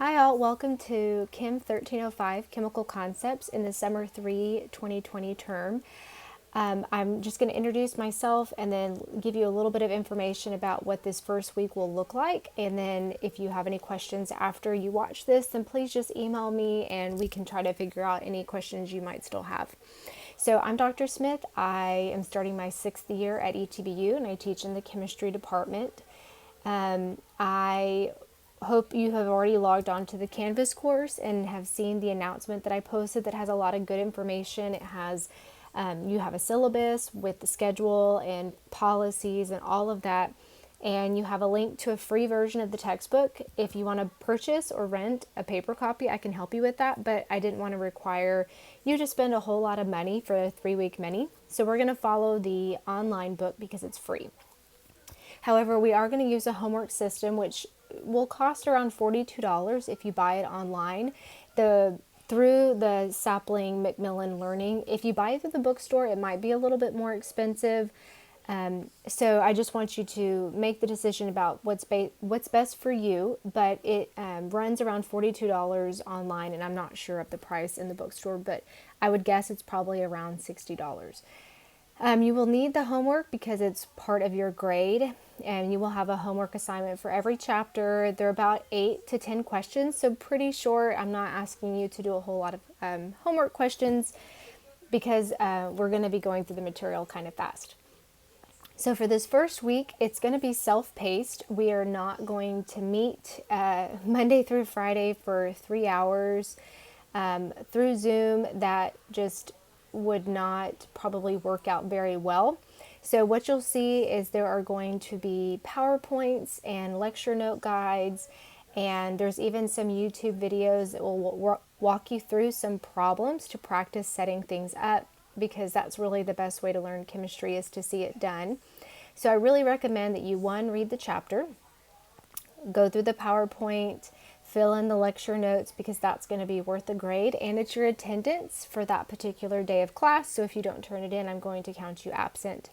Hi all, welcome to Chem 1305 Chemical Concepts in the Summer 3 2020 term. I'm just going to introduce myself and then give you a little bit of information about what this first week will look like. And then if you have any questions after you watch this, then please just email me and we can try to figure out any questions you might still have. So I'm Dr. Smith. I am starting my 6th year at ETBU and I teach in the chemistry department. I hope you have already logged on to the Canvas course and have seen the announcement that I posted that has a lot of good information. It has, you have a syllabus with the schedule and policies and all of that. And you have a link to a free version of the textbook. If you want to purchase or rent a paper copy, I can help you with that. But I didn't want to require you to spend a whole lot of money for a 3-week mini. So we're going to follow the online book because it's free. However, we are going to use a homework system, which will cost around $42 if you buy it online. Through the Sapling Macmillan Learning. If you buy it through the bookstore, it might be a little bit more expensive. So I just want you to make the decision about what's best for you, but it runs around $42 online, and I'm not sure of the price in the bookstore, but I would guess it's probably around $60. You will need the homework because it's part of your grade, and you will have a homework assignment for every chapter. They're about 8 to 10 questions, so pretty short. I'm not asking you to do a whole lot of homework questions because we're going to be going through the material kind of fast. So for this first week, it's going to be self-paced. We are not going to meet Monday through Friday for 3 hours through Zoom. That just would not probably work out very well. So what you'll see is there are going to be PowerPoints and lecture note guides, and there's even some YouTube videos that will walk you through some problems to practice setting things up, because that's really the best way to learn chemistry, is to see it done. So I really recommend that you, one, read the chapter, go through the PowerPoint, fill in the lecture notes, because that's going to be worth the grade, and it's your attendance for that particular day of class. So if you don't turn it in, I'm going to count you absent.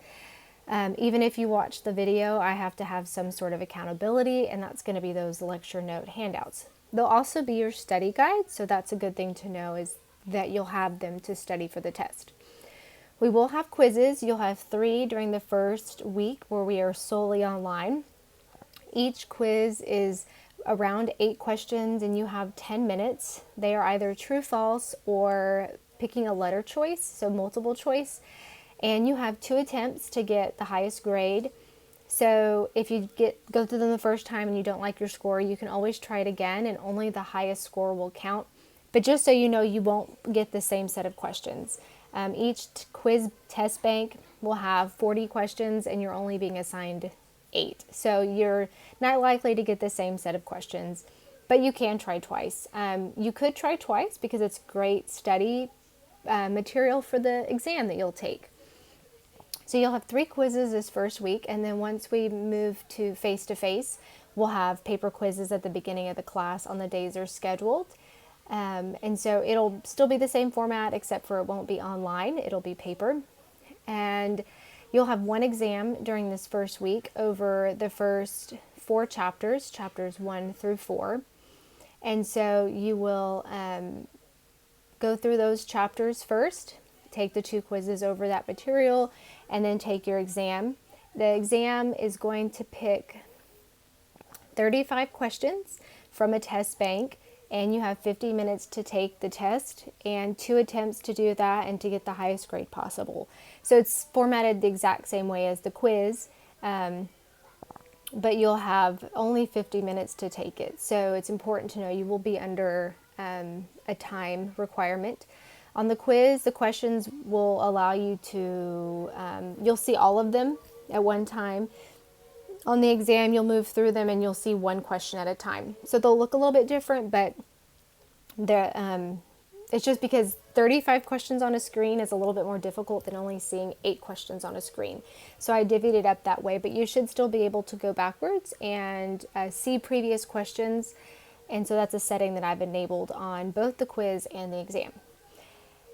Even if you watch the video, I have to have some sort of accountability, and that's going to be those lecture note handouts. They'll also be your study guide, so that's a good thing to know, is that you'll have them to study for the test. We will have quizzes. You'll have 3 during the first week where we are solely online. Each quiz is around 8 questions, and you have 10 minutes. They are either true, false, or picking a letter choice, so multiple choice. And you have 2 attempts to get the highest grade. So if you go through them the first time and you don't like your score, you can always try it again, and only the highest score will count. But just so you know, you won't get the same set of questions. Each quiz test bank will have 40 questions, and you're only being assigned 8. So you're not likely to get the same set of questions, but you can try twice. You could try twice because it's great study material for the exam that you'll take. So you'll have 3 quizzes this first week, and then once we move to face-to-face, we'll have paper quizzes at the beginning of the class on the days they're scheduled. And so it'll still be the same format, except for it won't be online. It'll be paper. And you'll have 1 exam during this first week over the first 4 chapters, chapters 1 through 4. And so you will go through those chapters first, take the 2 quizzes over that material, and then take your exam. The exam is going to pick 35 questions from a test bank, and you have 50 minutes to take the test and 2 attempts to do that and to get the highest grade possible. So it's formatted the exact same way as the quiz, but you'll have only 50 minutes to take it. So it's important to know you will be under a time requirement. On the quiz, the questions will allow you to, you'll see all of them at one time. On the exam, you'll move through them and you'll see 1 question at a time. So they'll look a little bit different, but it's just because 35 questions on a screen is a little bit more difficult than only seeing 8 questions on a screen. So I divvied it up that way, but you should still be able to go backwards and see previous questions. And so that's a setting that I've enabled on both the quiz and the exam.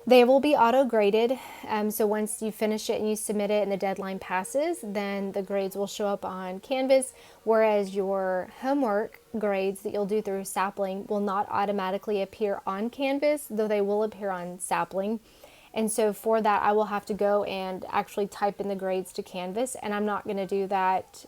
They will be auto-graded. So once you finish it and you submit it and the deadline passes, then the grades will show up on Canvas, whereas your homework grades that you'll do through Sapling will not automatically appear on Canvas, though they will appear on Sapling. And so for that, I will have to go and actually type in the grades to Canvas, and I'm not going to do that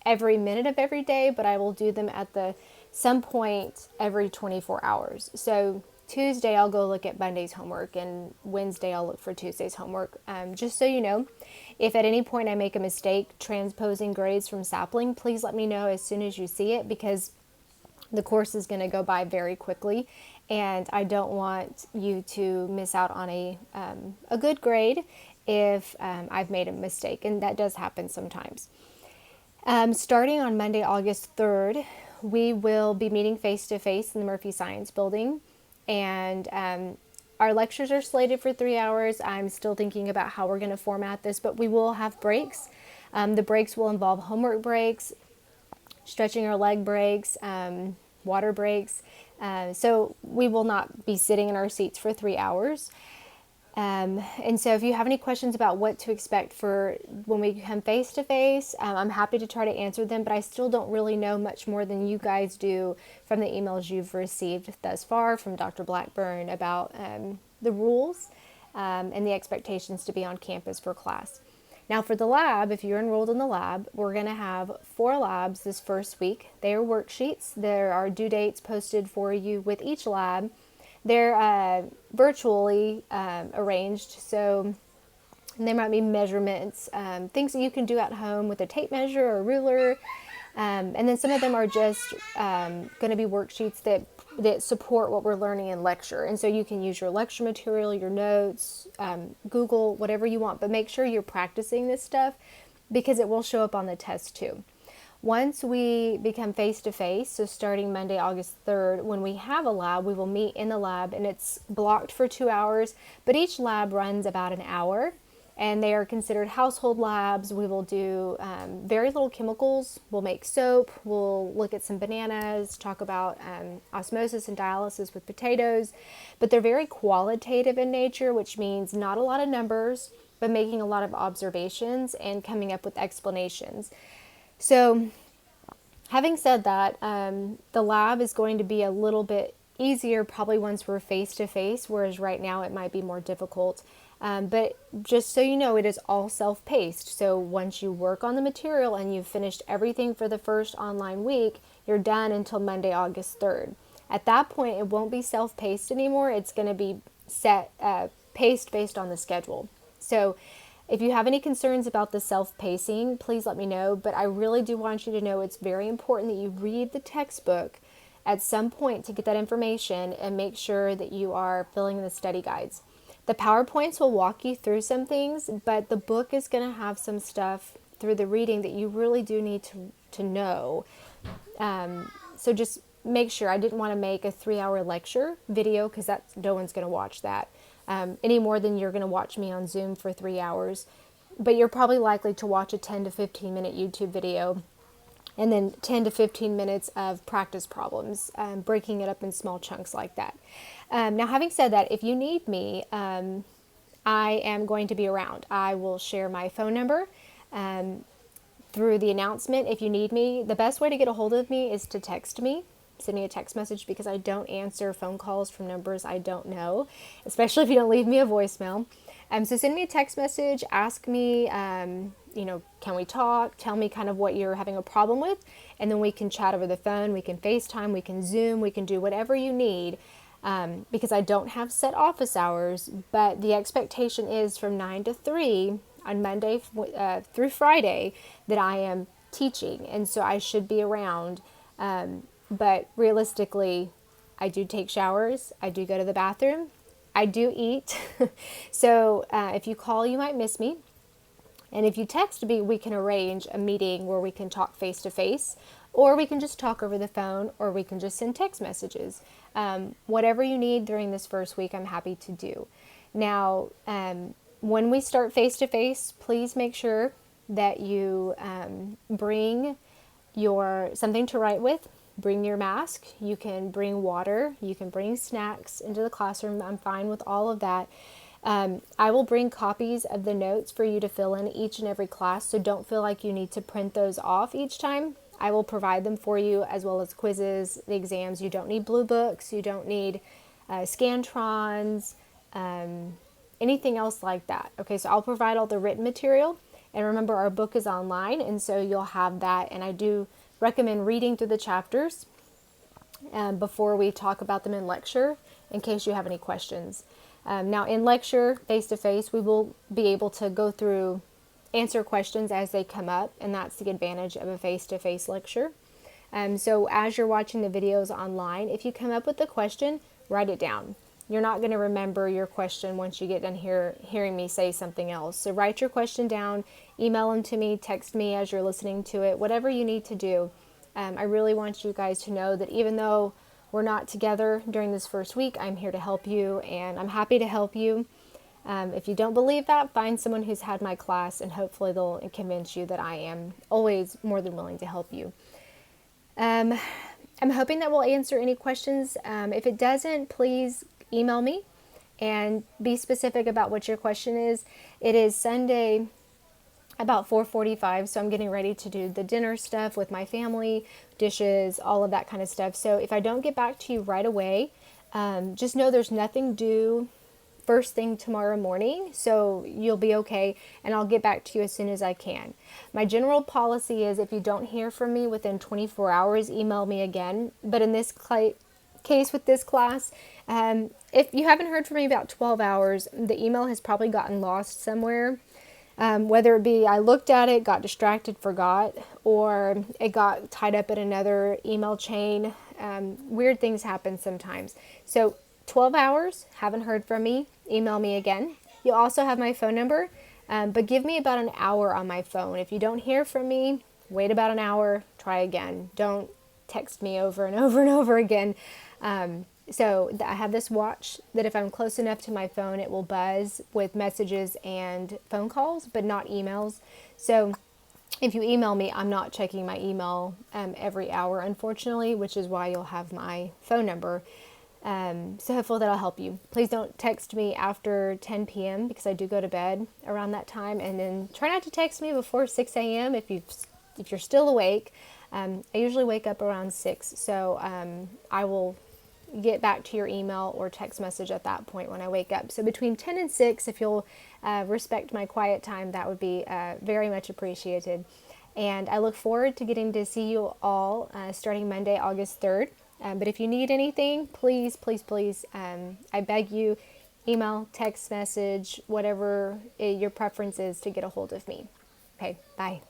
every minute of every day, but I will do them at some point every 24 hours. So Tuesday I'll go look at Monday's homework, and Wednesday I'll look for Tuesday's homework. Just so you know, if at any point I make a mistake transposing grades from Sapling, please let me know as soon as you see it, because the course is going to go by very quickly, and I don't want you to miss out on a good grade if I've made a mistake, and that does happen sometimes. Starting on Monday, August 3rd, we will be meeting face-to-face in the Murphy Science Building, and our lectures are slated for 3 hours. I'm still thinking about how we're going to format this, but we will have breaks. The breaks will involve homework breaks, stretching our leg breaks, water breaks. So we will not be sitting in our seats for 3 hours. And so if you have any questions about what to expect for when we come face to face, I'm happy to try to answer them, but I still don't really know much more than you guys do from the emails you've received thus far from Dr. Blackburn about the rules and the expectations to be on campus for class. Now for the lab, if you're enrolled in the lab, we're going to have 4 labs this first week. They are worksheets. There are due dates posted for you with each lab. They're virtually arranged, so there might be measurements, things that you can do at home with a tape measure or a ruler, and then some of them are just going to be worksheets that support what we're learning in lecture, and so you can use your lecture material, your notes, Google, whatever you want, but make sure you're practicing this stuff because it will show up on the test too. Once we become face-to-face, so starting Monday, August 3rd, when we have a lab, we will meet in the lab, and it's blocked for 2 hours, but each lab runs about an hour, and they are considered household labs. We will do very little chemicals. We'll make soap. We'll look at some bananas, talk about osmosis and dialysis with potatoes, but they're very qualitative in nature, which means not a lot of numbers, but making a lot of observations and coming up with explanations. So having said that, the lab is going to be a little bit easier probably once we're face-to-face, whereas right now it might be more difficult. But just so you know, it is all self-paced. So once you work on the material and you've finished everything for the first online week, you're done until Monday, August 3rd. At that point, it won't be self-paced anymore. It's going to be set, paced based on the schedule. So if you have any concerns about the self-pacing, please let me know, but I really do want you to know it's very important that you read the textbook at some point to get that information and make sure that you are filling in the study guides. The PowerPoints will walk you through some things, but the book is going to have some stuff through the reading that you really do need to know. So just make sure. I didn't want to make a 3-hour lecture video because no one's going to watch that. Any more than you're going to watch me on Zoom for 3 hours. But you're probably likely to watch a 10 to 15 minute YouTube video and then 10 to 15 minutes of practice problems, breaking it up in small chunks like that. Now, having said that, if you need me, I am going to be around. I will share my phone number through the announcement. If you need me, the best way to get a hold of me is to text me. Send me a text message because I don't answer phone calls from numbers I don't know, especially if you don't leave me a voicemail. So send me a text message, ask me, can we talk? Tell me kind of what you're having a problem with, and then we can chat over the phone, we can FaceTime, we can Zoom, we can do whatever you need, because I don't have set office hours, but the expectation is from 9 to 3 on Monday through Friday that I am teaching, and so I should be around. But realistically, I do take showers, I do go to the bathroom, I do eat. So if you call, you might miss me. And if you text me, we can arrange a meeting where we can talk face to face, or we can just talk over the phone, or we can just send text messages. Whatever you need during this first week, I'm happy to do. Now, when we start face to face, please make sure that you bring your something to write with. Bring your mask. You can bring water. You can bring snacks into the classroom. I'm fine with all of that. I will bring copies of the notes for you to fill in each and every class, so don't feel like you need to print those off each time. I will provide them for you, as well as quizzes, the exams. You don't need blue books. You don't need Scantrons, anything else like that. Okay, so I'll provide all the written material. And remember, our book is online, and so you'll have that. And I do recommend reading through the chapters before we talk about them in lecture, in case you have any questions. Now, in lecture, face-to-face, we will be able to go through, answer questions as they come up, and that's the advantage of a face-to-face lecture. So as you're watching the videos online, if you come up with a question, write it down. You're not going to remember your question once you get done hearing me say something else. So write your question down, email them to me, text me as you're listening to it, whatever you need to do. I really want you guys to know that even though we're not together during this first week, I'm here to help you, and I'm happy to help you. If you don't believe that, find someone who's had my class, and hopefully they'll convince you that I am always more than willing to help you. I'm hoping that we'll answer any questions. If it doesn't, please email me and be specific about what your question is. It is Sunday about 4:45, so I'm getting ready to do the dinner stuff with my family, dishes, all of that kind of stuff. So if I don't get back to you right away, just know there's nothing due first thing tomorrow morning, so you'll be okay, and I'll get back to you as soon as I can. My general policy is if you don't hear from me within 24 hours, email me again. But in this case with this class, if you haven't heard from me about 12 hours, the email has probably gotten lost somewhere. Whether it be I looked at it, got distracted, forgot, or it got tied up in another email chain. Weird things happen sometimes. So 12 hours, haven't heard from me, email me again. You'll also have my phone number, but give me about an hour on my phone. If you don't hear from me, wait about an hour, try again. Don't text me over and over and over again. So I have this watch that if I'm close enough to my phone, it will buzz with messages and phone calls, but not emails. So if you email me, I'm not checking my email every hour, unfortunately, which is why you'll have my phone number. So hopefully that'll help you. Please don't text me after 10 p.m. because I do go to bed around that time. And then try not to text me before 6 a.m. if you're still awake. I usually wake up around 6, so I will get back to your email or text message at that point when I wake up. So between 10 and 6, if you'll respect my quiet time, that would be very much appreciated. And I look forward to getting to see you all starting Monday, August 3rd. But if you need anything, please, please, please, I beg you, email, text message, whatever your preference is to get a hold of me. Okay, bye.